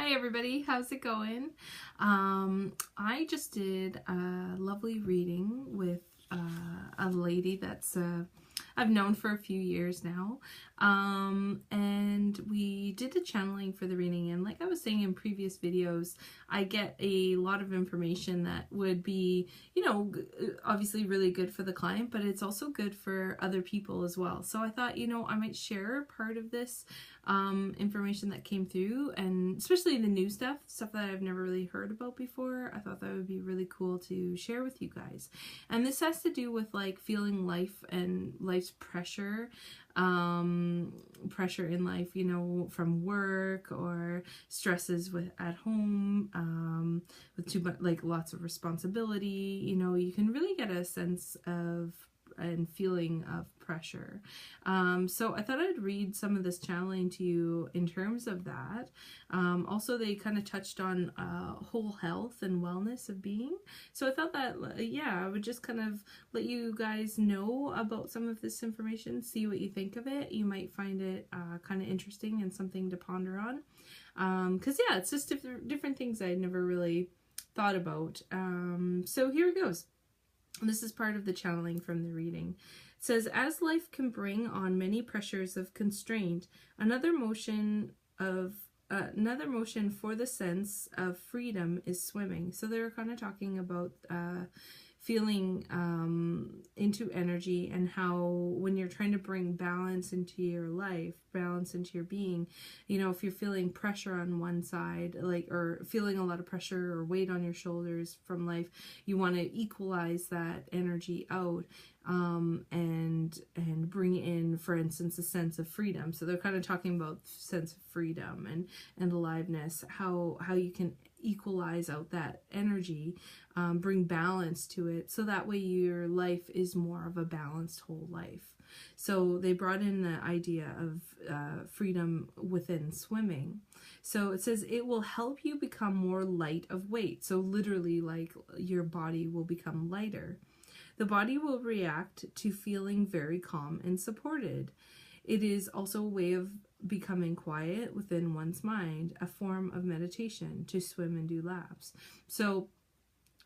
Hi everybody, how's it going? I just did a lovely reading with a lady that's I've known for a few years now, and we did a channeling for the reading, and like I was saying in previous videos, I get a lot of information that would be, you know, obviously really good for the client, but it's also good for other people as well. So I thought, you know, I might share part of this information that came through, and especially the new stuff that I've never really heard about before. I thought that would be really cool to share with you guys. And this has to do with like feeling life and life's pressure, pressure in life, you know, from work or stresses with at home, with too much, like lots of responsibility. You know, you can really get a sense of and feeling of pressure. So I thought I'd read some of this channeling to you in terms of that. Also, they kind of touched on whole health and wellness of being. So I thought that, yeah, I would just kind of let you guys know about some of this information, see what you think of it. You might find it kind of interesting and something to ponder on. Because, yeah, it's just different things I'd never really thought about. So here it goes. This is part of the channeling from the reading. It says, as life can bring on many pressures of constraint, another motion for the sense of freedom is swimming. So they were kind of talking about feeling into energy, and how when you're trying to bring balance into your life, balance into your being, you know, if you're feeling pressure on one side, like, or feeling a lot of pressure or weight on your shoulders from life, you want to equalize that energy out, and bring in, for instance, a sense of freedom. So they're kind of talking about sense of freedom and aliveness, how you can equalize out that energy, bring balance to it, so that way your life is more of a balanced whole life. So they brought in the idea of freedom within swimming. So it says it will help you become more light of weight. So literally, like, your body will become lighter. The body will react to feeling very calm and supported. It is also a way of becoming quiet within one's mind, a form of meditation to swim and do laps. So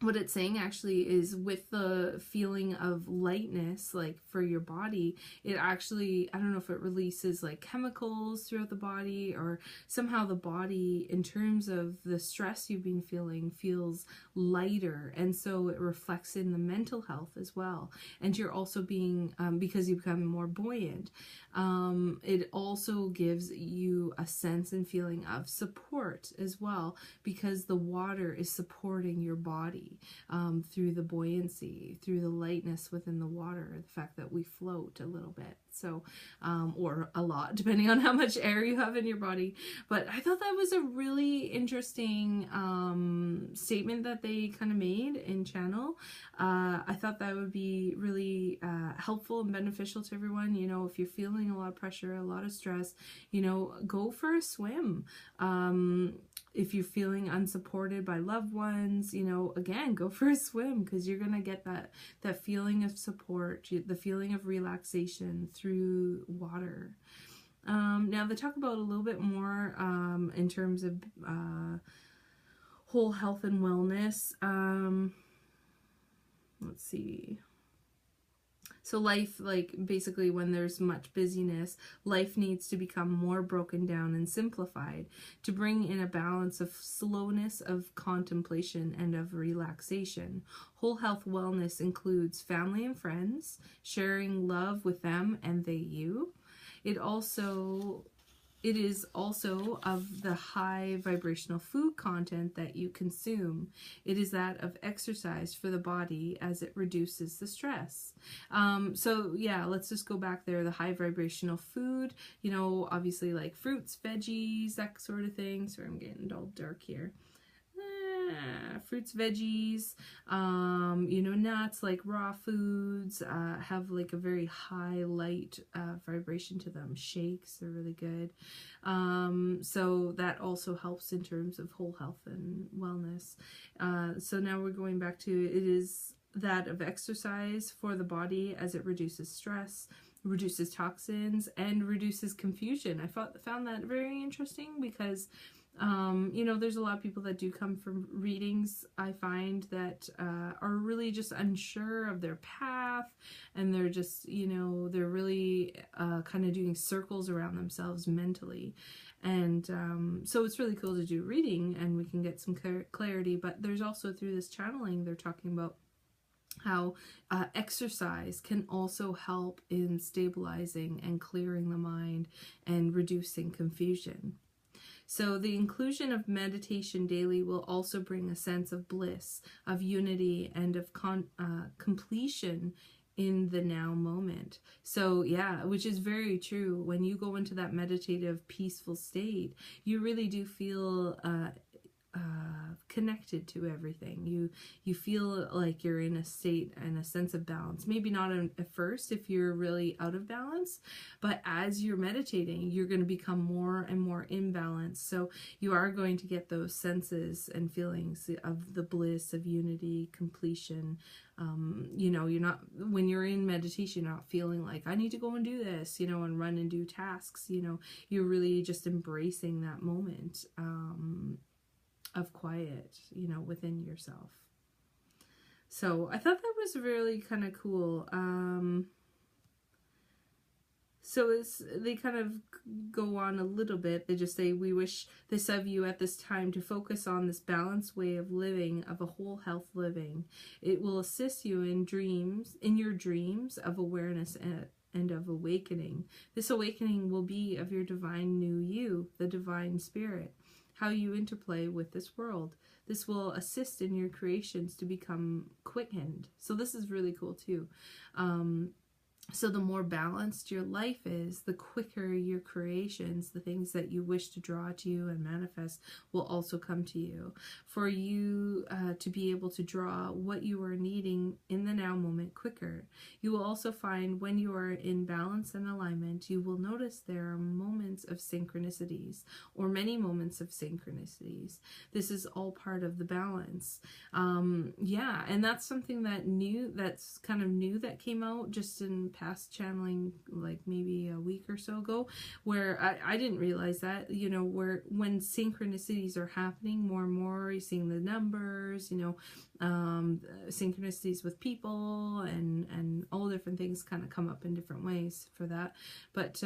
what it's saying actually is, with the feeling of lightness, like for your body, it actually, I don't know if it releases like chemicals throughout the body, or somehow the body, in terms of the stress you've been feeling, feels lighter, and so it reflects in the mental health as well. And you're also being, because you become more buoyant, it also gives you a sense and feeling of support as well, because the water is supporting your body. Through the buoyancy, through the lightness within the water, the fact that we float a little bit, so or a lot, depending on how much air you have in your body. But I thought that was a really interesting statement that they kind of made in channel. I thought that would be really helpful and beneficial to everyone. You know, if you're feeling a lot of pressure, a lot of stress, you know, go for a swim. If you're feeling unsupported by loved ones, you know, again, go for a swim, because you're going to get that feeling of support, the feeling of relaxation through water. Now they talk about a little bit more in terms of whole health and wellness. Let's see. So life, like, basically when there's much busyness, life needs to become more broken down and simplified to bring in a balance of slowness, of contemplation, and of relaxation. Whole health wellness includes family and friends, sharing love with them and they you. It is also of the high vibrational food content that you consume. It is that of exercise for the body, as it reduces the stress. So yeah, let's just go back there. The high vibrational food, you know, obviously like fruits, veggies, that sort of thing. Sorry, I'm getting all dark here. Fruits, veggies, you know, nuts, like raw foods, have like a very high light vibration to them. Shakes, they're really good. So that also helps in terms of whole health and wellness. So now we're going back to, it is that of exercise for the body, as it reduces stress, reduces toxins, and reduces confusion. I found that very interesting, because You know, there's a lot of people that do come from readings, I find, that are really just unsure of their path, and they're just, you know, they're really kind of doing circles around themselves mentally. And so it's really cool to do reading, and we can get some clarity. But there's also, through this channeling, they're talking about how exercise can also help in stabilizing and clearing the mind and reducing confusion. So the inclusion of meditation daily will also bring a sense of bliss, of unity, and of completion in the now moment. So yeah, which is very true. When you go into that meditative, peaceful state, you really do feel connected to everything. You feel like you're in a state and a sense of balance. Maybe not at first if you're really out of balance, but as you're meditating, you're going to become more and more in balance. So you are going to get those senses and feelings of the bliss, of unity, completion. You know, you're not, when you're in meditation, you're not feeling like I need to go and do this, you know, and run and do tasks. You know, you're really just embracing that moment of quiet, you know, within yourself. So I thought that was really kind of cool. So they kind of go on a little bit. They just say, we wish this of you at this time, to focus on this balanced way of living, of a whole health living. It will assist you in your dreams of awareness and of awakening. This awakening will be of your divine new you, the divine spirit, how you interplay with this world. This will assist in your creations to become quickened. So this is really cool too. So the more balanced your life is, the quicker your creations, the things that you wish to draw to you and manifest, will also come to you. For you to be able to draw what you are needing in the now moment quicker. You will also find when you are in balance and alignment, you will notice there are moments of synchronicities, or many moments of synchronicities. This is all part of the balance. Yeah, and that's something that's kind of new, that came out just in past channeling, like maybe a week or so ago, where I didn't realize that, you know, where when synchronicities are happening more and more, you're seeing the numbers, you know, synchronicities with people and all different things kind of come up in different ways for that. But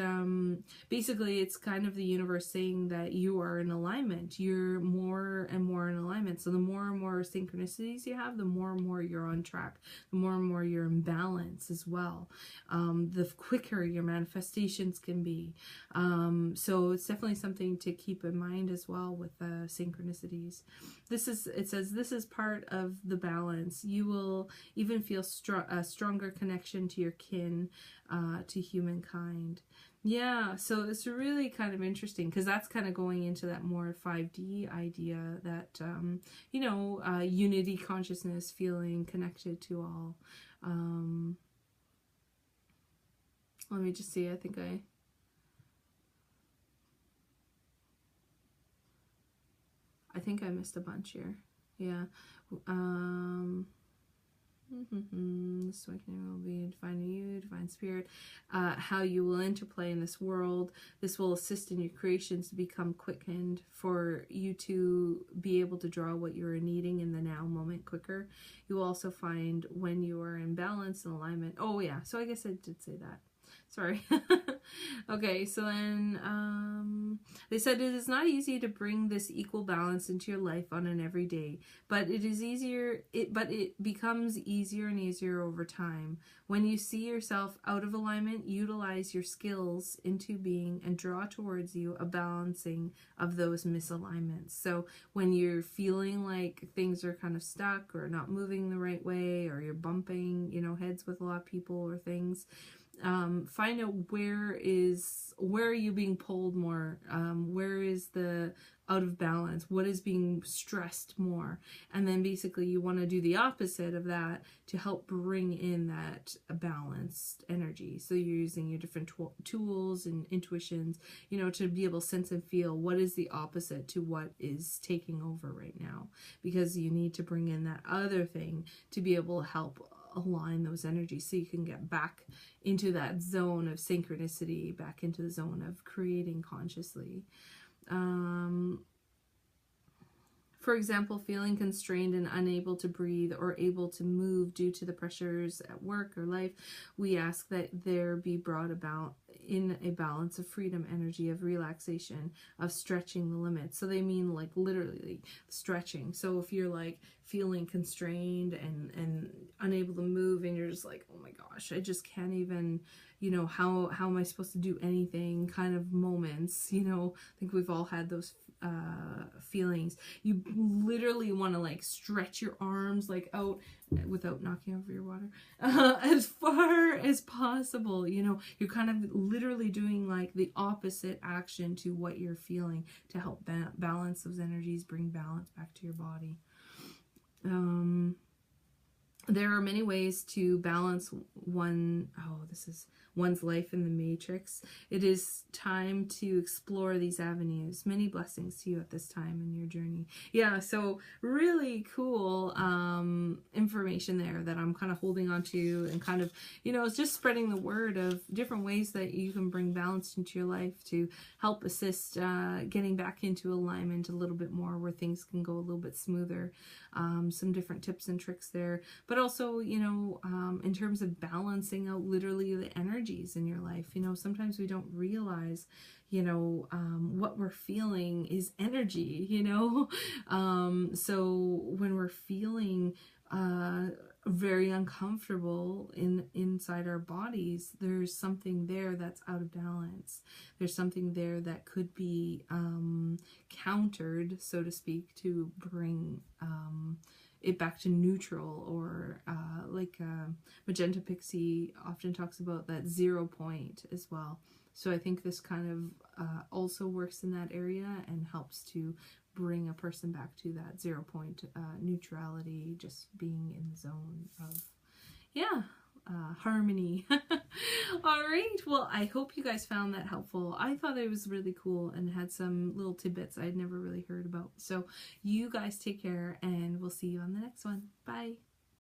basically it's kind of the universe saying that you are in alignment. You're more and more in alignment. So the more and more synchronicities you have, the more and more you're on track, the more and more you're in balance as well. The quicker your manifestations can be. So it's definitely something to keep in mind as well with synchronicities. It says this is part of the balance. You will even feel a stronger connection to your kin, to humankind. Yeah, so it's really kind of interesting, because that's kind of going into that more 5D idea, that, you know, unity consciousness, feeling connected to all. Let me just see, I think I missed a bunch here. Yeah. This awakening will be defining you, divine spirit, how you will interplay in this world. This will assist in your creations to become quickened, for you to be able to draw what you are needing in the now moment quicker. You will also find when you are in balance and alignment. Oh yeah, so I guess I did say that. Sorry. Okay, so then they said it is not easy to bring this equal balance into your life on an everyday, but it becomes easier and easier over time. When you see yourself out of alignment, utilize your skills into being and draw towards you a balancing of those misalignments. So when you're feeling like things are kind of stuck or not moving the right way, or you're bumping, you know, heads with a lot of people or things, find out where are you being pulled more, where is the out of balance, what is being stressed more, and then basically you want to do the opposite of that to help bring in that balanced energy. So you're using your different tools and intuitions, you know, to be able to sense and feel what is the opposite to what is taking over right now, because you need to bring in that other thing to be able to help align those energies, so you can get back into that zone of synchronicity, back into the zone of creating consciously. For example, feeling constrained and unable to breathe or able to move due to the pressures at work or life, we ask that there be brought about in a balance of freedom energy, of relaxation, of stretching the limits. So they mean like literally stretching. So if you're like feeling constrained and unable to move, and you're just like, oh my gosh, I just can't even, you know, how am I supposed to do anything kind of moments, you know, I think we've all had those feelings. You literally want to like stretch your arms like out without knocking over your water as far as possible. You know, you're kind of literally doing like the opposite action to what you're feeling to help balance those energies, bring balance back to your body. There are many ways to balance one's life in the matrix. It is time to explore these avenues. Many blessings to you at this time in your journey. Yeah, so really cool information there that I'm kind of holding on to, and kind of, you know, it's just spreading the word of different ways that you can bring balance into your life to help assist getting back into alignment a little bit more, where things can go a little bit smoother. Some different tips and tricks there, but also, you know, in terms of balancing out literally the energies in your life. You know, sometimes we don't realize, you know, what we're feeling is energy, you know. So when we're feeling very uncomfortable inside our bodies, there's something there that's out of balance. There's something there that could be countered, so to speak, to bring it back to neutral, or like Magenta Pixie often talks about that 0 point as well. So I think this kind of also works in that area and helps to bring a person back to that 0 point neutrality, just being in the zone of, yeah, harmony. All right, well, I hope you guys found that helpful. I thought it was really cool and had some little tidbits I'd never really heard about. So you guys take care, and we'll see you on the next one. Bye.